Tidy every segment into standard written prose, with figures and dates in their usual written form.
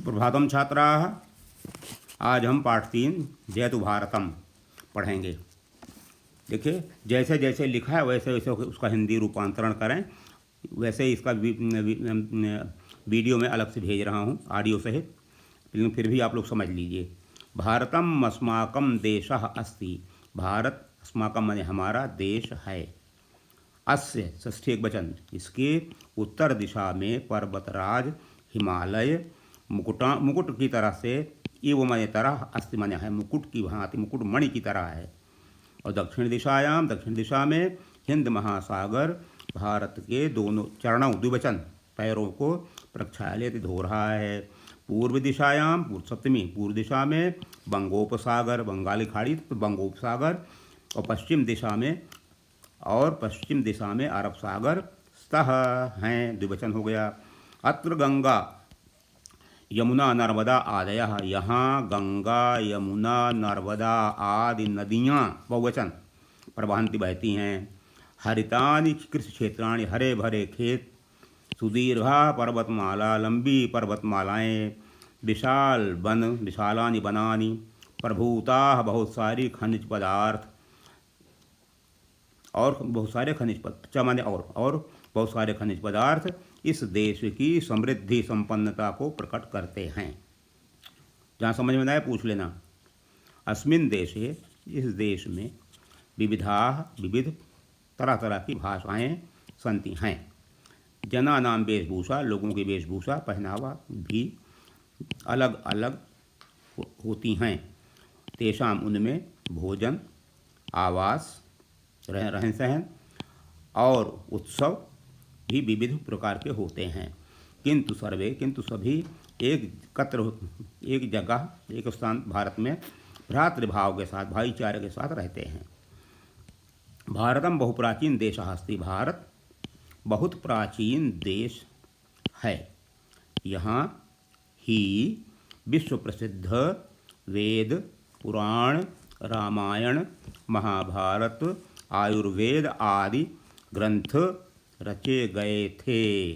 सुप्रभातम छात्राः। आज हम पाठ 3 जयतु भारतम पढ़ेंगे। देखिए, जैसे जैसे लिखा है वैसे वैसे उसका हिंदी रूपांतरण करें। वैसे ही इसका वीडियो में अलग से भेज रहा हूँ ऑडियो सहित, लेकिन फिर भी आप लोग समझ लीजिए। भारतम अस्माकं देशः अस्ति। भारत अस्माकं माने हमारा देश है। अस्य षष्ठी एकवचन, इसके उत्तर दिशा में पर्वतराज हिमालय मुकुट की तरह से, इव माने तरह, अस्ति माने है, मुकुट की भांति, मुकुट मणि की तरह है। और दक्षिण दिशा में हिंद महासागर भारत के दोनों चरणों, द्विवचन, पैरों को प्रक्षालित धो रहा है। पूर्व दिशा में बंगोपसागर, बंगाली खाड़ी, बंगोपसागर, और पश्चिम दिशा में अरब सागर स्तः हैं, द्विवचन हो गया। अत्र गंगा यमुना नर्मदा आदयः, यहाँ गंगा यमुना नर्मदा आदि नदियाँ बहुवचन प्रवहन्ति, बहती हैं। हरितानि कृषि क्षेत्राणि, हरे भरे खेत। सुदीर्घा पर्वतमाला, लंबी पर्वतमालाएं। विशाल वन, विशालानि वनानि। प्रभूताः, बहुत सारी खनिज पदार्थ, और बहुत सारे खनिज पदार्थ इस देश की समृद्धि संपन्नता को प्रकट करते हैं। जहाँ समझ में आए पूछ लेना। अस्मिन् देशे, इस देश में, विविध तरह तरह की भाषाएं संति हैं। जनानाम वेशभूषा, लोगों की वेशभूषा, पहनावा भी अलग अलग होती हैं। तेषाम, उनमें, भोजन, आवास, रहन सहन और उत्सव भी विविध प्रकार के होते हैं। किंतु सभी एक जगह, एक स्थान भारत में भ्रातृभाव के साथ, भाईचारे के साथ रहते हैं। भारतम बहुप्राचीन देशः अस्ति। भारत बहुत प्राचीन देश है। यहाँ ही विश्व प्रसिद्ध वेद, पुराण, रामायण, महाभारत, आयुर्वेद आदि ग्रंथ रचे गए थे,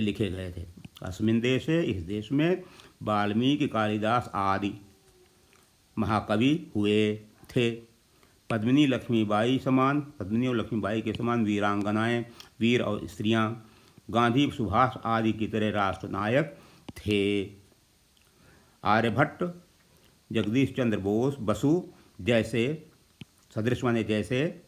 लिखे गए थे। अस्मिन् देशे, इस देश में, वाल्मीकि, कालिदास आदि महाकवि हुए थे। पद्मिनी और लक्ष्मीबाई के समान वीरांगनाएं, वीर और स्त्रियां, गांधी, सुभाष आदि की तरह राष्ट्रनायक थे। आर्यभट्ट, जगदीश चंद्र बसु जैसे, सदृश माने जैसे,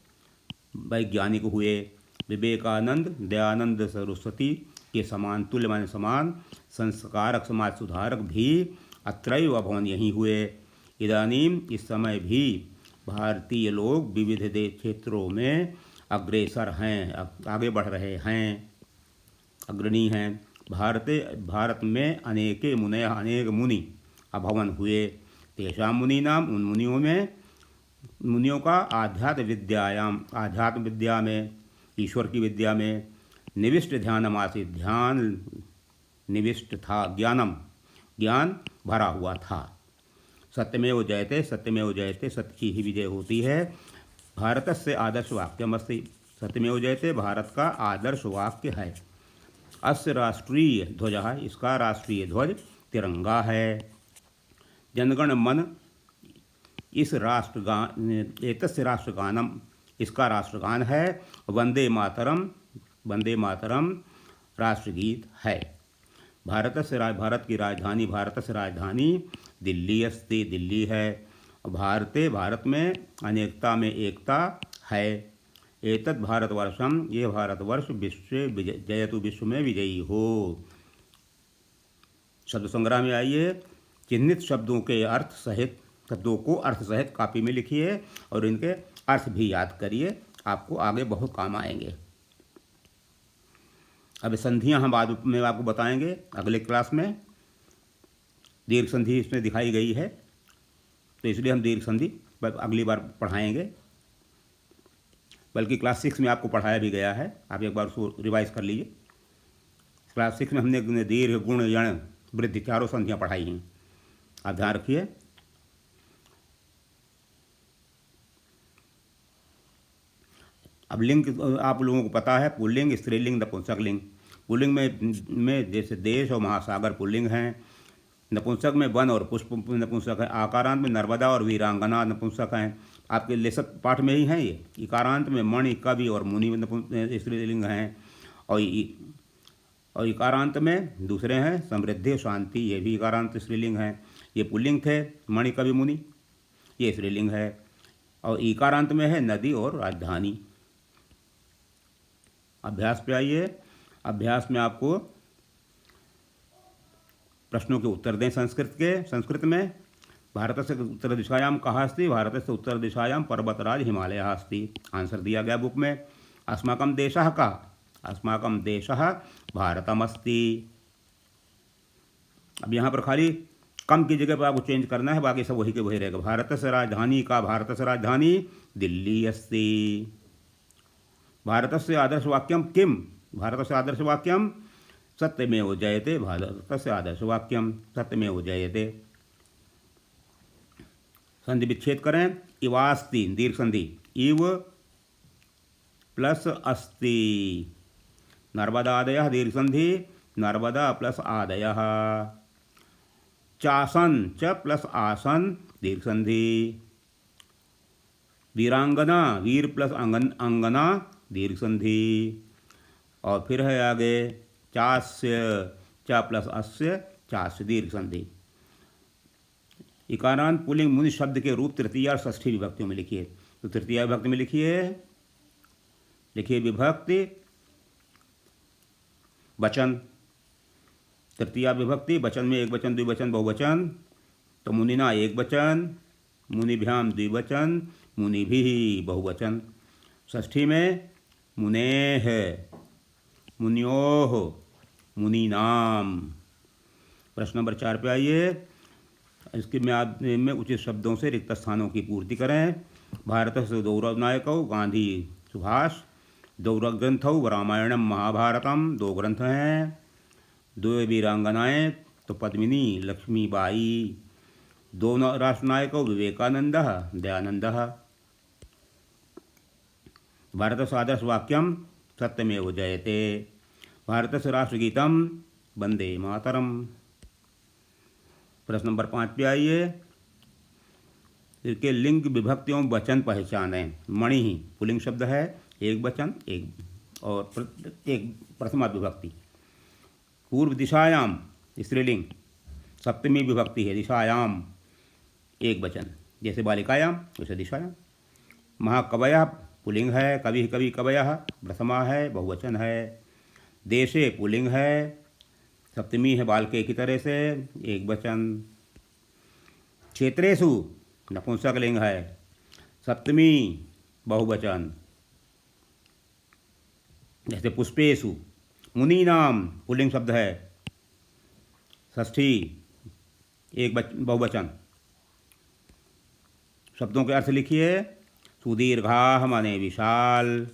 वैज्ञानिक हुए। विवेकानंद, दयानंद सरस्वती के समान, तुल्य माने समान, संस्कारक, समाज सुधारक भी अत्रैव अभवन्, यहीं हुए। इदानीम, इस समय भी, भारतीय लोग विविध देश क्षेत्रों में अग्रेसर हैं, आगे बढ़ रहे हैं, अग्रणी हैं। भारत में अनेक मुनि अभवन् हुए। तेषां मुनीनाम, उन मुनियों का आध्यात्म विद्या में, ईश्वर की विद्या में, निविष्ट ध्यानम आसीत्, ध्यान निविष्ट था, ज्ञान भरा हुआ था। सत्यमेव जयते, सत्य की ही विजय होती है। भारतस्य आदर्श वाक्यमस्ति। सत्यमेव जयते भारत का आदर्श वाक्य है। अस्य राष्ट्रीय ध्वजः, इसका राष्ट्रीय ध्वज तिरंगा है। जनगण मन, एतस्य राष्ट्रगानम, इसका राष्ट्रगान है। वंदे मातरम राष्ट्रगीत है। भारत की राजधानी दिल्ली अस्ति, दिल्ली है। भारत में अनेकता में एकता है। एतत् भारतवर्षम, ये भारतवर्ष जयतु, विश्व में विजयी हो। शब्द संग्रह में आइए। चिन्हित शब्दों को अर्थ सहित कॉपी में लिखिए और इनके अर्थ भी याद करिए, आपको आगे बहुत काम आएंगे। अब संधियां हम बाद में आपको बताएंगे अगले क्लास में। दीर्घ संधि इसमें दिखाई गई है, तो इसलिए हम दीर्घ संधि अगली बार पढ़ाएंगे। बल्कि क्लास 6 में आपको पढ़ाया भी गया है, आप एक बार उसको रिवाइज कर लीजिए। क्लास 6 में हमने दीर्घ, गुण, यण, वृद्धि चारों संधियां पढ़ाई हैं, आप ध्यान रखिए। अब लिंग आप लोगों को पता है, पुल्लिंग, स्त्रीलिंग, नपुंसकलिंग। पुल्लिंग में जैसे देश और महासागर पुल्लिंग हैं। नपुंसक में वन और पुष्प नपुंसक है। आकारांत में नर्मदा और वीरांगना नपुंसक हैं। आपके लेखक पाठ में ही हैं ये। इकारांत में मणि, कवि और मुनि स्त्रीलिंग हैं। और इकारांत में दूसरे हैं समृद्धि, शांति, ये भी इकारांत स्त्रीलिंग हैं। ये पुल्लिंग थे, मणि, कवि, मुनि, ये स्त्रीलिंग है। और इकारांत में है नदी और राजधानी। अभ्यास पे आइए। अभ्यास में आपको प्रश्नों के उत्तर दें संस्कृत में। भारत से उत्तर दिशायां कहाँ अस्ति? भारत से उत्तर दिशायां पर्वतराज हिमालय अस्ति। आंसर दिया गया बुक में। अस्माकं देशः का? अस्माकं देशः भारतमस्ति। अब यहाँ पर खाली कम की जगह पर आपको चेंज करना है, बाकी सब वही के वही रहेगा। भारत से राजधानी का? भारत से राजधानी दिल्ली अस्ति। भारत से आदर्श वाक्यम किम? भारत से आदर्श वाक्यम सत्यमेव जयते। भारत से आदर्श वाक्यम सत्यमेव जयते। संधि विच्छेद करें। इवास्ति दीर्घ संधि, इव प्लस अस्ति। नर्मदादयः दीर्घ संधि, नर्मदा प्लस आदयः। चासन, च प्लस आसन दीर्घ संधि। वीरांगना, वीर प्लस अंगना दीर्घ संधि। और फिर है आगे चास्य, च प्लस अस्य चास्य दीर्घ संधि। इकारांत पुल्लिंग मुनि शब्द के रूप तृतीय और षष्ठी विभक्तियों में लिखिए। तो तृतीय विभक्ति में लिखिए विभक्ति वचन। तृतीय विभक्ति वचन में एक वचन, द्विवचन, बहुवचन। तो मुनिना एक वचन, मुनिभ्याम द्विवचन, मुनिभिः बहुवचन। षष्ठी में मुनेः, मुनियोः, मुनीनाम। प्रश्न नंबर 4 पे आइए। इसके में उचित शब्दों से रिक्त स्थानों की पूर्ति करें। भारत से दो नायकौ गांधी सुभाष। दो ग्रंथौ रामायणम महाभारतम, 2 ग्रंथ हैं। 2 वीरांगनाएँ तो पद्मिनी लक्ष्मीबाई। 2 राष्ट्रनायकौ विवेकानंदः दयानंदः। भारत से आदर्श वाक्यम सत्यमेव जयते। भारत से राष्ट्रगीतम वंदे मातरम। प्रश्न नंबर 5 पे आइए। इसके लिंग विभक्तियों वचन पहचानें। मणि ही पुल्लिंग शब्द है, एक वचन, एक प्रथमा विभक्ति। पूर्व दिशायाम स्त्रीलिंग, सप्तमी विभक्ति है। दिशायाम एक वचन, जैसे बालिकायाम वैसे दिशायाम। महाकवयः पुल्लिंग है। कवि कवि कवयः प्रथमा है, बहुवचन है। देशे पुल्लिंग है, सप्तमी है बालके की तरह से, एक वचन। क्षेत्रेषु नपुंसक लिंग है, सप्तमी बहुवचन, जैसे पुष्पेषु। मुनीनाम पुल्लिंग शब्द है, षष्ठी एक बहुवचन। शब्दों के अर्थ लिखिए। सुदीर्घाः माने विशाल।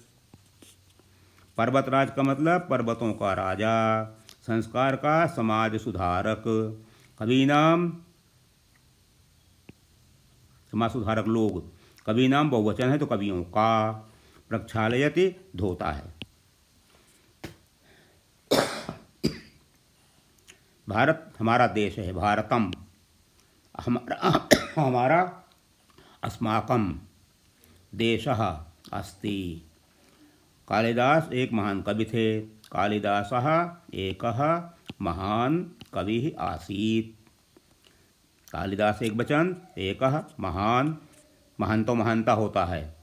पर्वतराज का मतलब पर्वतों का राजा। संस्कार का समाज सुधारक। कवीनाम समाज सुधारक लोग। कवीनाम बहुवचन है तो कवियों का। प्रक्षालयति धोता है। भारत हमारा देश है, भारतम। हमारा अस्माकम देशः अस्ति। कालिदास एक महान कवि थे। कालिदासः एकः महान कवि आसीत्। कालिदास एक वचन, एकः महान। महान तो महानता होता है,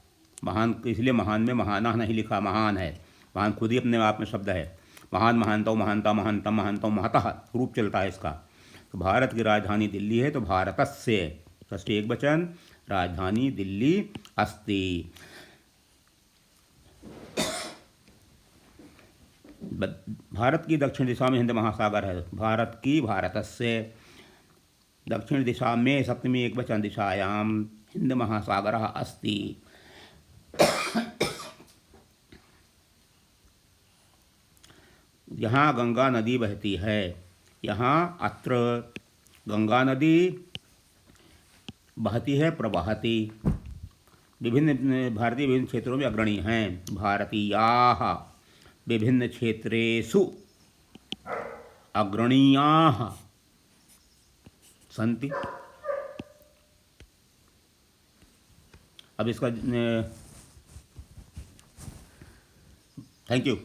महान इसलिए महान में महाना नहीं लिखा, महान है। महान खुद ही अपने आप में शब्द है। महान, महानता, महानता, महानतम, महानतम, महतः रूप चलता है इसका। तो भारत की राजधानी दिल्ली है, तो भारतस्य षष्ठी एक वचन, राजधानी दिल्ली अस्ति। भारत की दक्षिण दिशा में हिंद महासागर है। भारत की भारतस्य। दक्षिण दिशा में सप्तमी एक वचन, दिशायाम हिंद महासागरः अस्ति। यहाँ गंगा नदी बहती है। यहाँ अत्र गंगा नदी बहती है, प्रवहति। भारतीय विभिन्न क्षेत्रों में अग्रणी हैं। भारतीयाः विभिन्न क्षेत्रेषु अग्रणीयाः सन्ति। अब इसका थैंक यू।